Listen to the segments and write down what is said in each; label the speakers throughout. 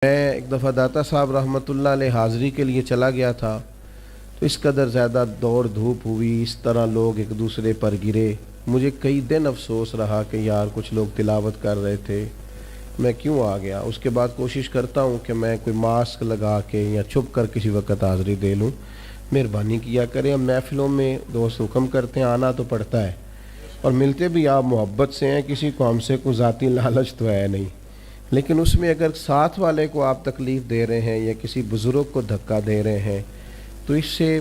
Speaker 1: میں ایک دفعہ داتا صاحب رحمۃ اللہ علیہ حاضری کے لیے چلا گیا تھا تو اس قدر زیادہ دوڑ دھوپ ہوئی، اس طرح لوگ ایک دوسرے پر گرے. مجھے کئی دن افسوس رہا کہ یار کچھ لوگ تلاوت کر رہے تھے، میں کیوں آ گیا. اس کے بعد کوشش کرتا ہوں کہ میں کوئی ماسک لگا کے یا چھپ کر کسی وقت حاضری دے لوں. مہربانی کیا کریں. ہم محفلوں میں دوست حکم کرتے ہیں، آنا تو پڑتا ہے اور ملتے بھی آپ محبت سے ہیں، کسی کو ہم سے کوئی ذاتی لالچ تو ہے نہیں. لیکن اس میں اگر ساتھ والے کو آپ تکلیف دے رہے ہیں یا کسی بزرگ کو دھکا دے رہے ہیں تو اس سے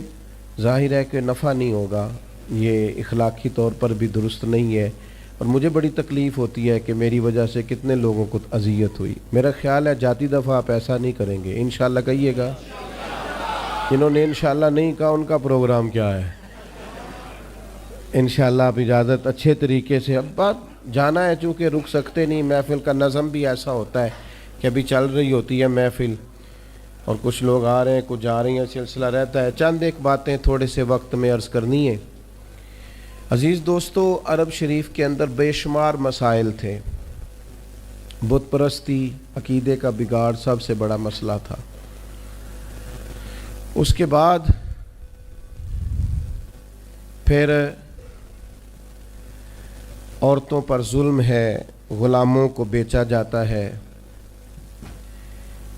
Speaker 1: ظاہر ہے کہ نفع نہیں ہوگا، یہ اخلاقی طور پر بھی درست نہیں ہے. اور مجھے بڑی تکلیف ہوتی ہے کہ میری وجہ سے کتنے لوگوں کو اذیت ہوئی. میرا خیال ہے جاتی دفعہ آپ ایسا نہیں کریں گے، انشاءاللہ کہیے گا. جنہوں نے انشاءاللہ نہیں کہا ان کا پروگرام کیا ہے. انشاءاللہ آپ اجازت اچھے طریقے سے. اب بات جانا ہے چونکہ رک سکتے نہیں، محفل کا نظم بھی ایسا ہوتا ہے کہ ابھی چل رہی ہوتی ہے محفل اور کچھ لوگ آ رہے ہیں کچھ جا رہی ہیں، سلسلہ رہتا ہے. چند ایک باتیں تھوڑے سے وقت میں عرض کرنی ہے. عزیز دوستو، عرب شریف کے اندر بے شمار مسائل تھے. بت پرستی، عقیدے کا بگاڑ سب سے بڑا مسئلہ تھا. اس کے بعد پھر عورتوں پر ظلم ہے، غلاموں کو بیچا جاتا ہے،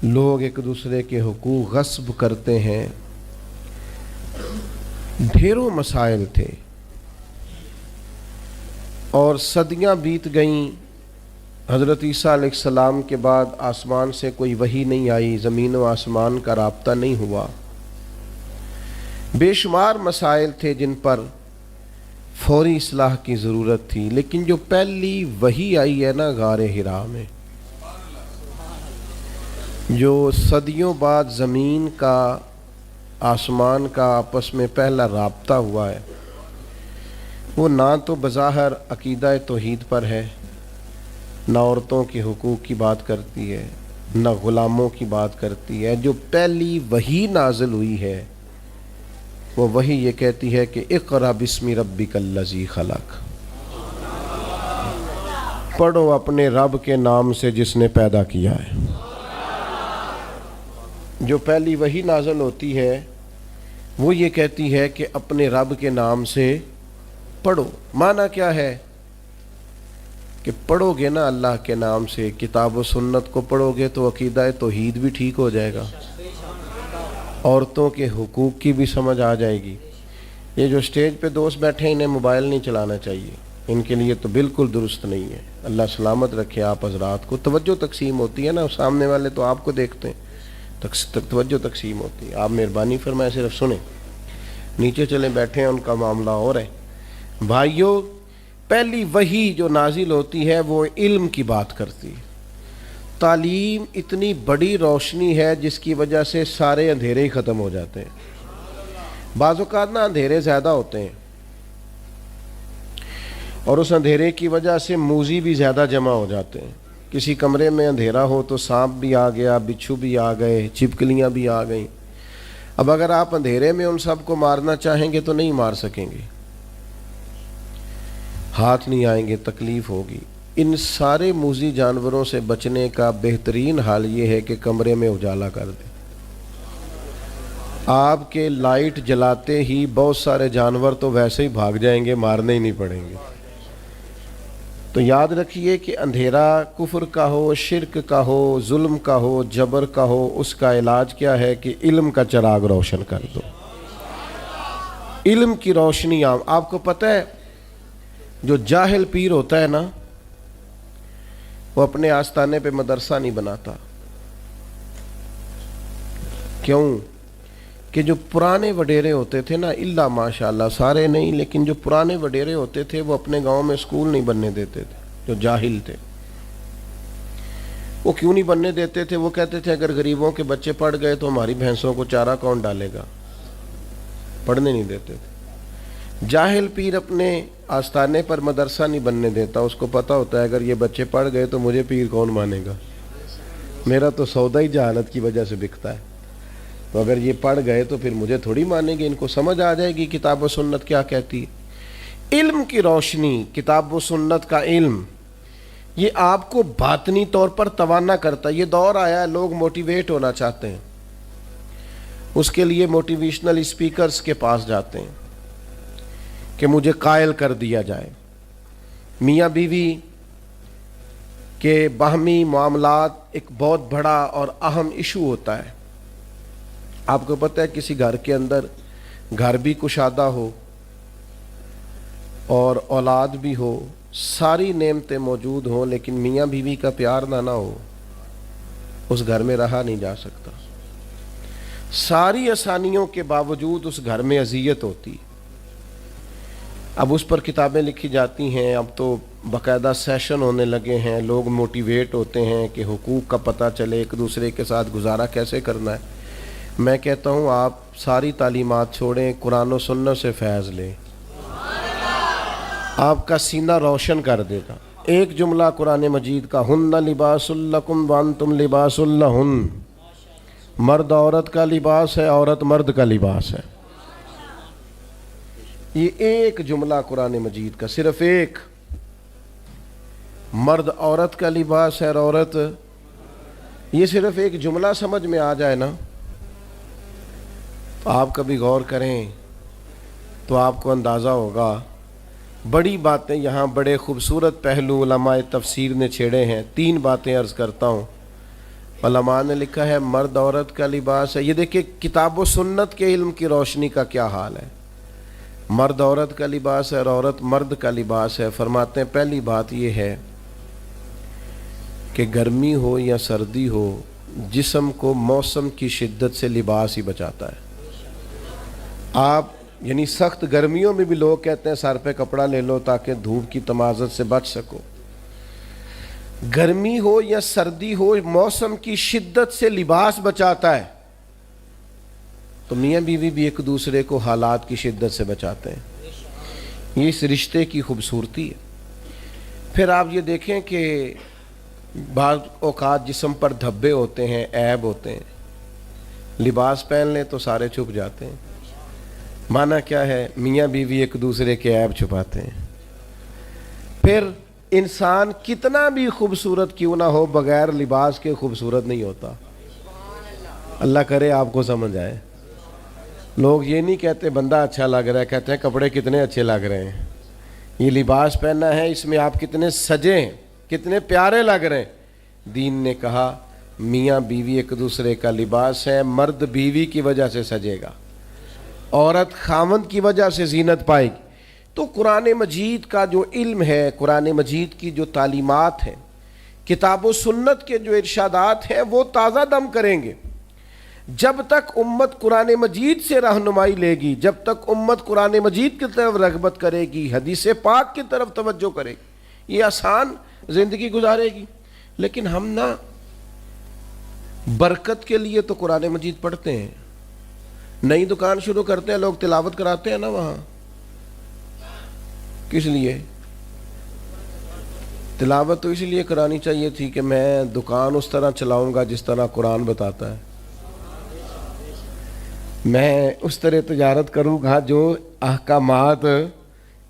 Speaker 1: لوگ ایک دوسرے کے حقوق غصب کرتے ہیں. ڈھیروں مسائل تھے اور صدیاں بیت گئیں. حضرت عیسیٰ علیہ السلام کے بعد آسمان سے کوئی وحی نہیں آئی، زمین و آسمان کا رابطہ نہیں ہوا. بے شمار مسائل تھے جن پر فوری اصلاح کی ضرورت تھی. لیکن جو پہلی وحی آئی ہے نا غار حرا میں، جو صدیوں بعد زمین کا آسمان کا آپس میں پہلا رابطہ ہوا ہے، وہ نہ تو بظاہر عقیدہ توحید پر ہے، نہ عورتوں کے حقوق کی بات کرتی ہے، نہ غلاموں کی بات کرتی ہے. جو پہلی وحی نازل ہوئی ہے وہ وحی یہ کہتی ہے کہ اقرأ بسم ربک الذی خلق، پڑھو اپنے رب کے نام سے جس نے پیدا کیا ہے. جو پہلی وحی نازل ہوتی ہے وہ یہ کہتی ہے کہ اپنے رب کے نام سے پڑھو. معنی کیا ہے کہ پڑھو گے نا اللہ کے نام سے، کتاب و سنت کو پڑھو گے تو عقیدہ توحید بھی ٹھیک ہو جائے گا، عورتوں کے حقوق کی بھی سمجھ آ جائے گی. یہ جو سٹیج پہ دوست بیٹھے ہیں انہیں موبائل نہیں چلانا چاہیے، ان کے لیے تو بالکل درست نہیں ہے. اللہ سلامت رکھے آپ حضرات کو. توجہ تقسیم ہوتی ہے نا، سامنے والے تو آپ کو دیکھتے ہیں، توجہ تقسیم ہوتی ہے. آپ مہربانی فرمائے صرف سنیں، نیچے چلیں بیٹھے ہیں ان کا معاملہ اور ہے. بھائیوں، پہلی وحی جو نازل ہوتی ہے وہ علم کی بات کرتی ہے. تعلیم اتنی بڑی روشنی ہے جس کی وجہ سے سارے اندھیرے ہی ختم ہو جاتے ہیں. بعض اوقات نا اندھیرے زیادہ ہوتے ہیں اور اس اندھیرے کی وجہ سے موذی بھی زیادہ جمع ہو جاتے ہیں. کسی کمرے میں اندھیرا ہو تو سانپ بھی آ گیا، بچھو بھی آ گئے، چھپکلیاں بھی آ گئیں. اب اگر آپ اندھیرے میں ان سب کو مارنا چاہیں گے تو نہیں مار سکیں گے، ہاتھ نہیں آئیں گے، تکلیف ہوگی. ان سارے موذی جانوروں سے بچنے کا بہترین حال یہ ہے کہ کمرے میں اجالا کر دیں. آپ کے لائٹ جلاتے ہی بہت سارے جانور تو ویسے ہی بھاگ جائیں گے، مارنے ہی نہیں پڑیں گے. تو یاد رکھیے کہ اندھیرا کفر کا ہو، شرک کا ہو، ظلم کا ہو، جبر کا ہو، اس کا علاج کیا ہے کہ علم کا چراغ روشن کر دو. علم کی روشنی آپ کو پتہ ہے جو جاہل پیر ہوتا ہے نا وہ اپنے آستانے پہ مدرسہ نہیں بناتا. کیوں؟ کہ جو پرانے وڈیرے ہوتے تھے نا، اللہ ماشاءاللہ سارے نہیں لیکن جو پرانے وڈیرے ہوتے تھے وہ اپنے گاؤں میں اسکول نہیں بننے دیتے تھے. جو جاہل تھے وہ کیوں نہیں بننے دیتے تھے؟ وہ کہتے تھے اگر غریبوں کے بچے پڑھ گئے تو ہماری بھینسوں کو چارہ کون ڈالے گا. پڑھنے نہیں دیتے تھے. جاہل پیر اپنے آستانے پر مدرسہ نہیں بننے دیتا. اس کو پتہ ہوتا ہے اگر یہ بچے پڑھ گئے تو مجھے پیر کون مانے گا، میرا تو سودا ہی جہالت کی وجہ سے بکتا ہے. تو اگر یہ پڑھ گئے تو پھر مجھے تھوڑی مانیں گے. ان کو سمجھ آ جائے گی کتاب و سنت کیا کہتی ہے. علم کی روشنی، کتاب و سنت کا علم یہ آپ کو باطنی طور پر توانا کرتا ہے. یہ دور آیا ہے لوگ موٹیویٹ ہونا چاہتے ہیں, اس کے لیے موٹیویشنل اسپیکرز کے پاس جاتے ہیں کہ مجھے قائل کر دیا جائے. میاں بیوی کے باہمی معاملات ایک بہت بڑا اور اہم ایشو ہوتا ہے. آپ کو پتہ ہے کسی گھر کے اندر گھر بھی کشادہ ہو اور اولاد بھی ہو, ساری نعمتیں موجود ہوں, لیکن میاں بیوی کا پیار نہ ہو, اس گھر میں رہا نہیں جا سکتا. ساری آسانیوں کے باوجود اس گھر میں اذیت ہوتی. اب اس پر کتابیں لکھی جاتی ہیں, اب تو باقاعدہ سیشن ہونے لگے ہیں, لوگ موٹیویٹ ہوتے ہیں کہ حقوق کا پتہ چلے, ایک دوسرے کے ساتھ گزارا کیسے کرنا ہے. میں کہتا ہوں آپ ساری تعلیمات چھوڑیں, قرآن و سنت سے فیض لیں, آپ کا سینہ روشن کر دے گا. ایک جملہ قرآن مجید کا, ہن لباس لکم وانتم لباس لہن, مرد عورت کا لباس ہے, عورت مرد کا لباس ہے. یہ ایک جملہ قرآن مجید کا, صرف ایک. مرد عورت کا لباس ہے اور عورت, یہ صرف ایک جملہ سمجھ میں آ جائے نا, تو آپ کبھی غور کریں تو آپ کو اندازہ ہوگا. بڑی باتیں یہاں, بڑے خوبصورت پہلو علماء تفسیر نے چھیڑے ہیں. 3 باتیں عرض کرتا ہوں. علماء نے لکھا ہے مرد عورت کا لباس ہے. یہ دیکھیں کتاب و سنت کے علم کی روشنی کا کیا حال ہے. مرد عورت کا لباس ہے اور عورت مرد کا لباس ہے. فرماتے ہیں پہلی بات یہ ہے کہ گرمی ہو یا سردی ہو, جسم کو موسم کی شدت سے لباس ہی بچاتا ہے. آپ یعنی سخت گرمیوں میں بھی لوگ کہتے ہیں سر پہ کپڑا لے لو تاکہ دھوپ کی تمازت سے بچ سکو. گرمی ہو یا سردی ہو, موسم کی شدت سے لباس بچاتا ہے. تو میاں بیوی بھی ایک دوسرے کو حالات کی شدت سے بچاتے ہیں. یہ اس رشتے کی خوبصورتی ہے. پھر آپ یہ دیکھیں کہ بعض اوقات جسم پر دھبے ہوتے ہیں, عیب ہوتے ہیں, لباس پہن لیں تو سارے چھپ جاتے ہیں. معنی کیا ہے؟ میاں بیوی ایک دوسرے کے عیب چھپاتے ہیں. پھر انسان کتنا بھی خوبصورت کیوں نہ ہو, بغیر لباس کے خوبصورت نہیں ہوتا. اللہ کرے آپ کو سمجھ آئے. لوگ یہ نہیں کہتے بندہ اچھا لگ رہا ہے, کہتے ہیں کپڑے کتنے اچھے لگ رہے ہیں, یہ لباس پہننا ہے, اس میں آپ کتنے سجے ہیں, کتنے پیارے لگ رہے ہیں. دین نے کہا میاں بیوی ایک دوسرے کا لباس ہے. مرد بیوی کی وجہ سے سجے گا, عورت خاوند کی وجہ سے زینت پائے گی. تو قرآن مجید کا جو علم ہے, قرآن مجید کی جو تعلیمات ہیں, کتاب و سنت کے جو ارشادات ہیں, وہ تازہ دم کریں گے. جب تک امت قرآن مجید سے رہنمائی لے گی, جب تک امت قرآن مجید کی طرف رغبت کرے گی, حدیث پاک کی طرف توجہ کرے گی, یہ آسان زندگی گزارے گی. لیکن ہم نا برکت کے لیے تو قرآن مجید پڑھتے ہیں, نئی دکان شروع کرتے ہیں, لوگ تلاوت کراتے ہیں نا وہاں. کس لیے تلاوت؟ تو اس لیے کرانی چاہیے تھی کہ میں دکان اس طرح چلاؤں گا جس طرح قرآن بتاتا ہے, میں اس طرح تجارت کروں گا جو احکامات,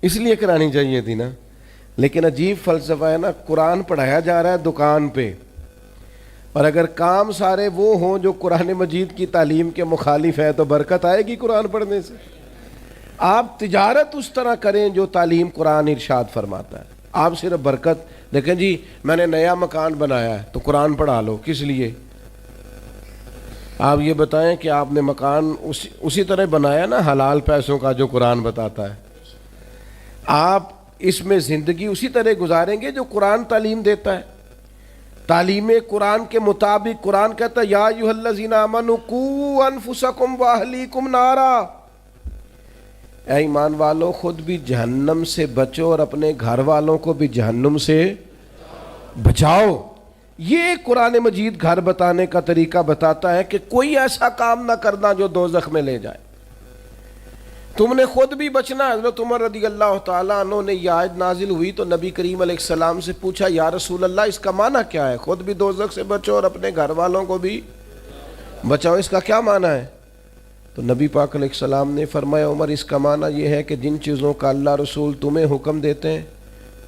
Speaker 1: اس لیے کرانی چاہیے تھی نا. لیکن عجیب فلسفہ ہے نا, قرآن پڑھایا جا رہا ہے دکان پہ, اور اگر کام سارے وہ ہوں جو قرآن مجید کی تعلیم کے مخالف ہیں تو برکت آئے گی قرآن پڑھنے سے؟ آپ تجارت اس طرح کریں جو تعلیم قرآن ارشاد فرماتا ہے. آپ صرف برکت دیکھیں جی میں نے نیا مکان بنایا ہے تو قرآن پڑھا لو, کس لیے؟ آپ یہ بتائیں کہ آپ نے مکان اسی طرح بنایا نا حلال پیسوں کا جو قرآن بتاتا ہے. آپ اس میں زندگی اسی طرح گزاریں گے جو قرآن تعلیم دیتا ہے. تعلیم قرآن کے مطابق قرآن کہتا ہے یا ایھا الذین آمنوا قوا انفسکم واہلیکم نارا, اے ایمان والو خود بھی جہنم سے بچو اور اپنے گھر والوں کو بھی جہنم سے بچاؤ. یہ قرآن مجید گھر بتانے کا طریقہ بتاتا ہے کہ کوئی ایسا کام نہ کرنا جو دوزخ میں لے جائے. تم نے خود بھی بچنا. حضرت عمر رضی اللہ تعالیٰ عنہ نے یہ آیت نازل ہوئی تو نبی کریم علیہ السلام سے پوچھا یا رسول اللہ اس کا معنی کیا ہے؟ خود بھی دوزخ سے بچو اور اپنے گھر والوں کو بھی بچاؤ, اس کا کیا معنی ہے؟ تو نبی پاک علیہ السلام نے فرمایا عمر اس کا معنی یہ ہے کہ جن چیزوں کا اللہ رسول تمہیں حکم دیتے ہیں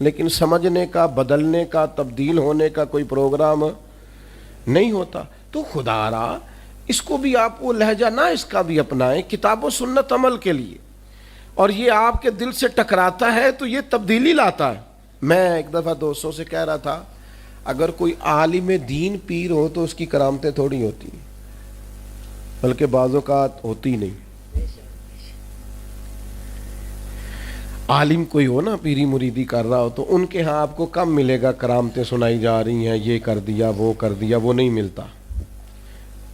Speaker 1: لیکن سمجھنے کا، بدلنے کا، تبدیل ہونے کا کوئی پروگرام نہیں ہوتا. تو خدا را اس کو بھی آپ وہ لہجہ نہ اس کا بھی اپنائیں کتاب و سنت عمل کے لیے، اور یہ آپ کے دل سے ٹکراتا ہے تو یہ تبدیلی لاتا ہے. میں ایک دفعہ دوستوں سے کہہ رہا تھا اگر کوئی عالم دین پیر ہو تو اس کی کرامتیں تھوڑی ہوتی ہیں، بلکہ بعض اوقات ہوتی نہیں. عالم کوئی ہو نا پیری مریدی کر رہا ہو تو ان کے ہاں آپ کو کم ملے گا کرامتیں سنائی جا رہی ہیں، یہ کر دیا وہ کر دیا، وہ نہیں ملتا.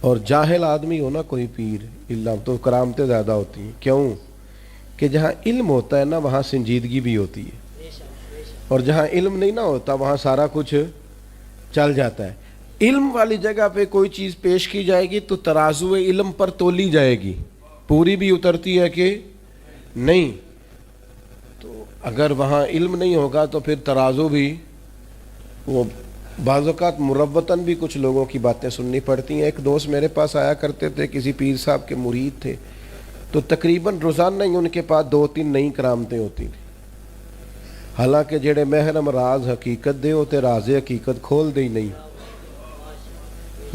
Speaker 1: اور جاہل آدمی ہو نا کوئی پیر اللہ تو کرامتیں زیادہ ہوتی ہیں. کیوں کہ جہاں علم ہوتا ہے نا وہاں سنجیدگی بھی ہوتی ہے، اور جہاں علم نہیں نہ ہوتا وہاں سارا کچھ چل جاتا ہے. علم والی جگہ پہ کوئی چیز پیش کی جائے گی تو ترازو علم پر تولی جائے گی، پوری بھی اترتی ہے کہ نہیں. تو اگر وہاں علم نہیں ہوگا تو پھر ترازو بھی وہ بعض اوقات مروتاً بھی کچھ لوگوں کی باتیں سننی پڑتی ہیں. ایک دوست میرے پاس آیا کرتے تھے، کسی پیر صاحب کے مرید تھے، تو تقریباً روزانہ ہی ان کے پاس 2-3 نئی کرامتیں ہوتی تھیں. حالانکہ جڑے محرم راز حقیقت دے ہوتے راز حقیقت کھول دے ہی نہیں.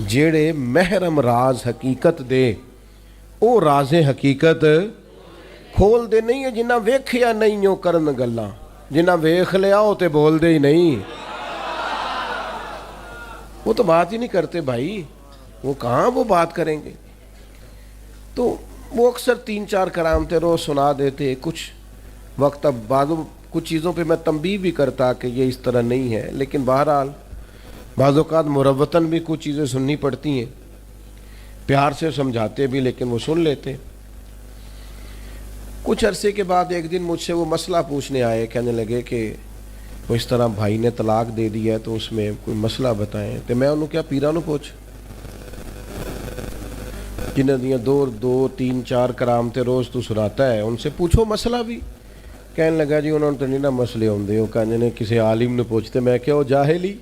Speaker 1: جڑے محرم راز حقیقت دے او راز حقیقت کھول دے نہیں ہے. جنہ ویکھیا نہیں ہو کرن گلاں، جنہ ویکھ لیا ہو تے بول دے ہی نہیں. وہ تو بات ہی نہیں کرتے بھائی، وہ کہاں وہ بات کریں گے. تو وہ اکثر 3-4 کرامتیں روز سنا دیتے. کچھ وقت اب بعض کچھ چیزوں پہ میں تنبیہ بھی کرتا کہ یہ اس طرح نہیں ہے، لیکن بہرحال بعض اوقات مروتاً بھی کچھ چیزیں سننی پڑتی ہیں. پیار سے سمجھاتے بھی لیکن وہ سن لیتے. کچھ عرصے کے بعد ایک دن مجھ سے وہ مسئلہ پوچھنے آئے، کہنے لگے کہ وہ اس طرح بھائی نے طلاق دے دی ہے تو اس میں کوئی مسئلہ بتائیں. تو میں انہوں کیا پیرانوں پوچھ جنہیں دیاں 2-3-4 کرامتیں روز تو سناتا ہے ان سے پوچھو مسئلہ بھی. کہنے لگا جی انہوں نے تو نہیں نا مسئلے ہوندے، وہ کہنے نے کسی عالم نے پوچھتے. میں کیا وہ جاہلی،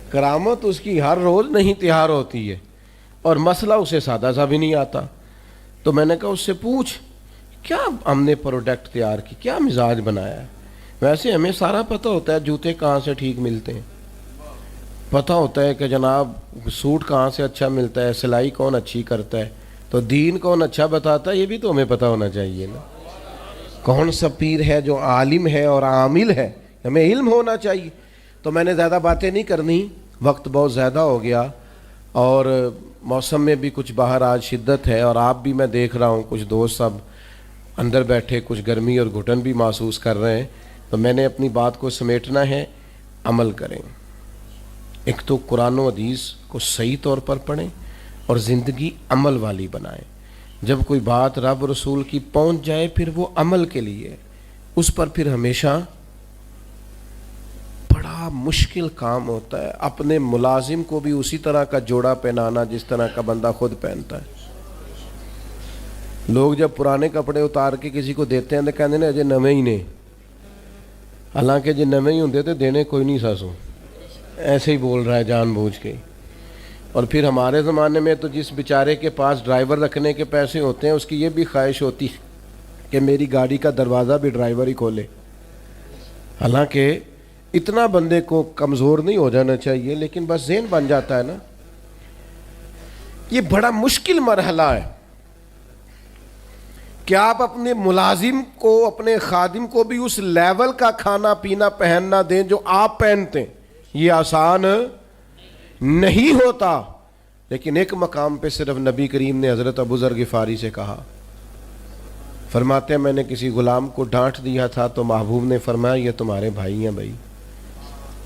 Speaker 1: کرامت اس کی ہر روز نہیں تیار ہوتی ہے اور مسئلہ اسے سادہ سا بھی نہیں آتا. تو میں نے کہا اس سے پوچھ کیا ہم نے پروڈکٹ تیار کی، کیا مزاج بنایا ہے. ویسے ہمیں سارا پتہ ہوتا ہے جوتے کہاں سے ٹھیک ملتے ہیں، پتہ ہوتا ہے کہ جناب سوٹ کہاں سے اچھا ملتا ہے، سلائی کون اچھی کرتا ہے، تو دین کون اچھا بتاتا ہے یہ بھی تو ہمیں پتہ ہونا چاہیے نا. کون سا پیر ہے جو عالم ہے اور عامل ہے، ہمیں علم ہونا چاہیے. تو میں نے زیادہ باتیں نہیں کرنی، وقت بہت زیادہ ہو گیا اور موسم میں بھی کچھ باہر آج شدت ہے، اور آپ بھی میں دیکھ رہا ہوں کچھ دوست سب اندر بیٹھے کچھ گرمی اور گھٹن بھی محسوس کر رہے ہیں. تو میں نے اپنی بات کو سمیٹنا ہے. عمل کریں. ایک تو قرآن و حدیث کو صحیح طور پر پڑھیں اور زندگی عمل والی بنائیں. جب کوئی بات رب رسول کی پہنچ جائے پھر وہ عمل کے لیے، اس پر پھر ہمیشہ بڑا مشکل کام ہوتا ہے. اپنے ملازم کو بھی اسی طرح کا جوڑا پہنانا جس طرح کا بندہ خود پہنتا ہے. لوگ جب پرانے کپڑے اتار کے کسی کو دیتے ہیں تو کہتے ہیں اجے نویں ہی نے، حالانکہ جی نویں ہی ہوندے تو دینے کوئی نہیں ساسو، ایسے ہی بول رہا ہے جان بوجھ کے. اور پھر ہمارے زمانے میں تو جس بیچارے کے پاس ڈرائیور رکھنے کے پیسے ہوتے ہیں اس کی یہ بھی خواہش ہوتی کہ میری گاڑی کا دروازہ بھی ڈرائیور ہی کھولے. حالانکہ اتنا بندے کو کمزور نہیں ہو جانا چاہیے، لیکن بس ذہن بن جاتا ہے نا. یہ بڑا مشکل مرحلہ ہے کہ آپ اپنے ملازم کو، اپنے خادم کو بھی اس لیول کا کھانا پینا پہننا دیں جو آپ پہنتے ہیں. یہ آسان نہیں ہوتا. لیکن ایک مقام پہ صرف نبی کریم نے حضرت ابو ذر غفاری سے کہا، فرماتے ہیں میں نے کسی غلام کو ڈانٹ دیا تھا تو محبوب نے فرمایا یہ تمہارے بھائی ہیں بھائی،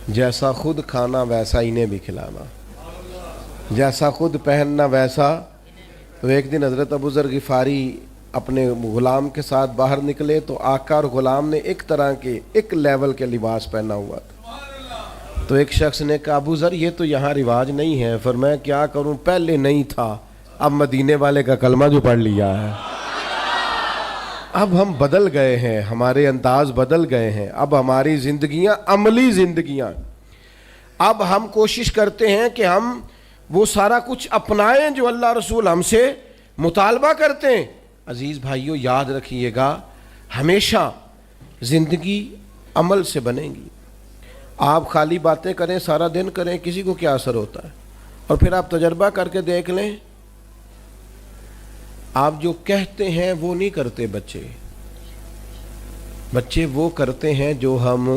Speaker 1: جیسا خود کھانا ویسا انہیں بھی کھلانا، جیسا خود پہننا ویسا. تو ایک دن حضرت ابو ذر غفاری اپنے غلام کے ساتھ باہر نکلے تو آقا اور غلام نے ایک طرح کے ایک لیول کے لباس پہنا ہوا تھا. تو ایک شخص نے کہا ابو ذر یہ تو یہاں رواج نہیں ہے. فرمایا کیا کروں، پہلے نہیں تھا، اب مدینے والے کا کلمہ جو پڑھ لیا ہے، اب ہم بدل گئے ہیں، ہمارے انداز بدل گئے ہیں، اب ہماری زندگیاں عملی زندگیاں. اب ہم کوشش کرتے ہیں کہ ہم وہ سارا کچھ اپنائیں جو اللہ رسول ہم سے مطالبہ کرتے ہیں. عزیز بھائیو یاد رکھیے گا، ہمیشہ زندگی عمل سے بنے گی۔ آپ خالی باتیں کریں، سارا دن کریں، کسی کو کیا اثر ہوتا ہے؟ اور پھر آپ تجربہ کر کے دیکھ لیں، آپ جو کہتے ہیں وہ نہیں کرتے بچے وہ کرتے ہیں جو ہم۔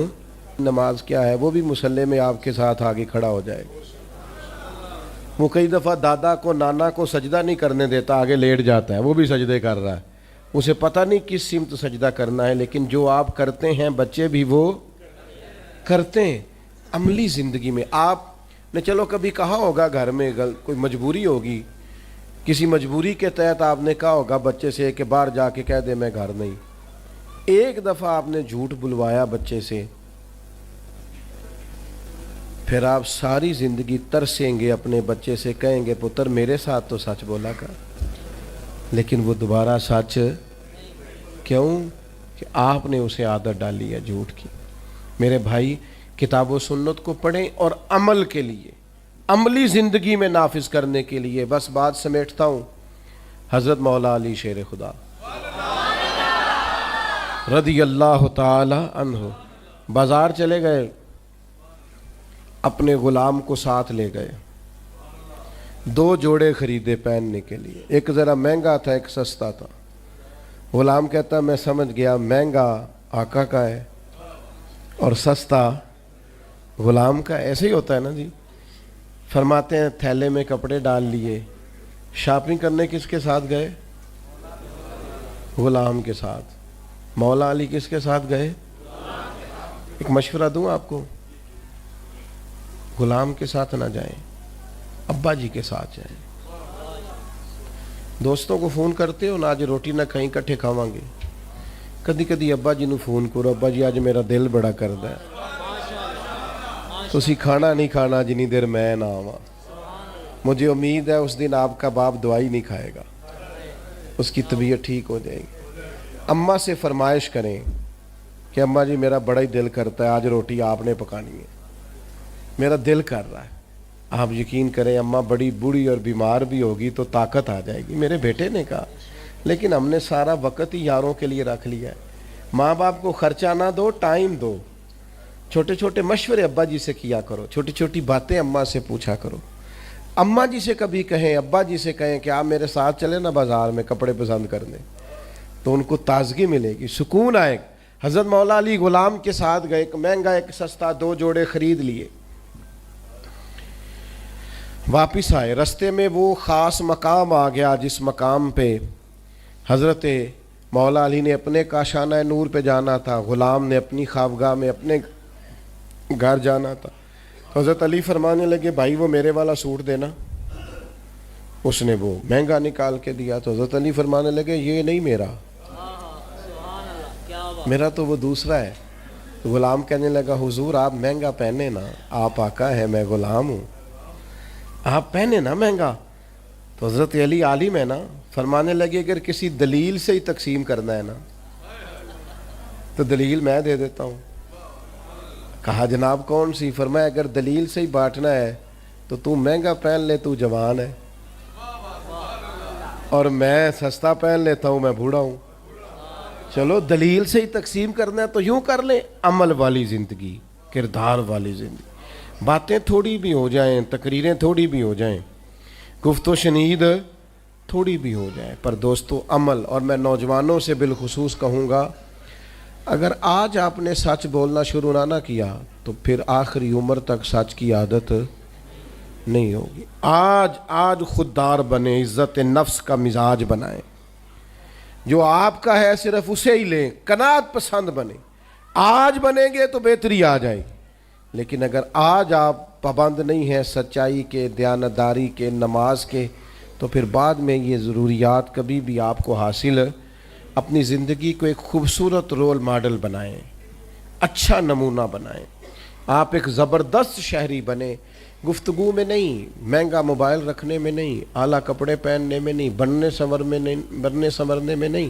Speaker 1: نماز کیا ہے؟ وہ بھی مصلی میں آپ کے ساتھ آگے کھڑا ہو جائے گا۔ وہ کئی دفعہ دادا کو نانا کو سجدہ نہیں کرنے دیتا، آگے لیٹ جاتا ہے، وہ بھی سجدے کر رہا ہے، اسے پتہ نہیں کس سمت سجدہ کرنا ہے، لیکن جو آپ کرتے ہیں بچے بھی وہ کرتے ہیں۔ عملی زندگی میں آپ نے چلو کبھی کہا ہوگا گھر میں کوئی مجبوری ہوگی، کسی مجبوری کے تحت آپ نے کہا ہوگا بچے سے کہ باہر جا کے کہہ دے میں گھر نہیں۔ ایک دفعہ آپ نے جھوٹ بلوایا بچے سے، پھر آپ ساری زندگی ترسیں گے اپنے بچے سے، کہیں گے پتر میرے ساتھ تو سچ بولا کر، لیکن وہ دوبارہ سچ کیوں؟ کہ آپ نے اسے عادت ڈالی ہے جھوٹ کی۔ میرے بھائی، کتاب و سنت کو پڑھیں اور عمل کے لیے، عملی زندگی میں نافذ کرنے کے لیے۔ بس بات سمیٹتا ہوں، حضرت مولا علی شیر خدا رضی اللہ تعالی عنہ بازار چلے گئے، اپنے غلام کو ساتھ لے گئے، 2 جوڑے خریدے پہننے کے لیے، ایک ذرا مہنگا تھا ایک سستا تھا۔ غلام کہتا میں سمجھ گیا مہنگا آقا کا ہے اور سستا غلام کا، ایسے ہی ہوتا ہے نا جی۔ فرماتے ہیں تھیلے میں کپڑے ڈال لیے، شاپنگ کرنے کس کے ساتھ گئے؟ غلام کے ساتھ۔ مولا علی کس کے ساتھ گئے؟ ایک مشورہ دوں آپ کو، غلام کے ساتھ نہ جائیں، ابا جی کے ساتھ جائیں۔ دوستوں کو فون کرتے ہو نا، آج روٹی نہ کہیں کٹھے کھاواں گے، کدی کدی ابا جی نو فون کرو، ابا جی آج میرا دل بڑا کردا ہے، تسی کھانا نہیں کھانا جنی دیر میں نہ آواں، مجھے امید ہے اس دن آپ کا باپ دوائی نہیں کھائے گا، اس کی طبیعت ٹھیک ہو جائے گی۔ اماں سے فرمائش کریں کہ اماں جی میرا بڑا ہی دل کرتا ہے آج روٹی آپ نے پکانی ہے، میرا دل کر رہا ہے۔ آپ یقین کریں اماں بڑی بوڑھی اور بیمار بھی ہوگی تو طاقت آ جائے گی۔ میرے بیٹے نے کہا لیکن ہم نے سارا وقت ہی یاروں کے لیے رکھ لیا ہے، ماں باپ کو خرچہ نہ دو، ٹائم دو، چھوٹے چھوٹے مشورے ابا جی سے کیا کرو، چھوٹی چھوٹی باتیں اماں سے پوچھا کرو۔ اماں جی سے کبھی کہیں، ابا جی سے کہیں کہ آپ میرے ساتھ چلیں نا بازار میں کپڑے پسند کرنے، تو ان کو تازگی ملے گی، سکون آئے گا۔ حضرت مولا علی غلام کے ساتھ گئے، ایک مہنگا ایک سستا 2 جوڑے خرید لیے، واپس آئے، رستے میں وہ خاص مقام آ گیا جس مقام پہ حضرت مولا علی نے اپنے کاشانہ نور پہ جانا تھا، غلام نے اپنی خوابگاہ میں اپنے گھر جانا تھا۔ حضرت علی فرمانے لگے بھائی وہ میرے والا سوٹ دینا، اس نے وہ مہنگا نکال کے دیا، تو حضرت علی فرمانے لگے یہ نہیں میرا تو وہ دوسرا ہے۔ غلام کہنے لگا حضور آپ مہنگا پہنے نا، آپ آقا ہے میں غلام ہوں، آپ پہنے نا مہنگا۔ تو حضرت علی عالم ہے نا، فرمانے لگے اگر کسی دلیل سے ہی تقسیم کرنا ہے نا تو دلیل میں دے دیتا ہوں۔ کہا جناب کون سی؟ فرمایا اگر دلیل سے ہی بانٹنا ہے تو تو مہنگا پہن لے، تو جوان ہے، اور میں سستا پہن لیتا ہوں، میں بوڑھا ہوں۔ چلو دلیل سے ہی تقسیم کرنا ہے تو یوں کر لیں، عمل والی زندگی، کردار والی زندگی، باتیں تھوڑی بھی ہو جائیں، تقریریں تھوڑی بھی ہو جائیں، گفت و شنید تھوڑی بھی ہو جائے، پر دوستو عمل۔ اور میں نوجوانوں سے بالخصوص کہوں گا اگر آج آپ نے سچ بولنا شروع نہ کیا تو پھر آخری عمر تک سچ کی عادت نہیں ہوگی۔ آج خوددار بنے، عزت نفس کا مزاج بنائیں، جو آپ کا ہے صرف اسے ہی لیں، قناعت پسند بنے۔ آج بنیں گے تو بہتری آ جائے گی، لیکن اگر آج آپ پابند نہیں ہیں سچائی کے، دیانتداری کے، نماز کے، تو پھر بعد میں یہ ضروریات کبھی بھی آپ کو حاصل۔ اپنی زندگی کو ایک خوبصورت رول ماڈل بنائیں، اچھا نمونہ بنائیں، آپ ایک زبردست شہری بنیں، گفتگو میں نہیں، مہنگا موبائل رکھنے میں نہیں، اعلیٰ کپڑے پہننے میں نہیں، بننے سنورنے میں نہیں،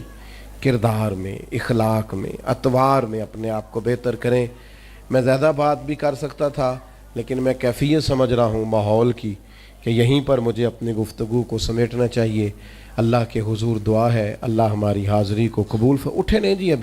Speaker 1: کردار میں، اخلاق میں، اطوار میں اپنے آپ کو بہتر کریں۔ میں زیادہ بات بھی کر سکتا تھا لیکن میں کیفیت سمجھ رہا ہوں ماحول کی کہ یہیں پر مجھے اپنی گفتگو کو سمیٹنا چاہیے۔ اللہ کے حضور دعا ہے اللہ ہماری حاضری کو قبول اٹھے نہیں جی ابھی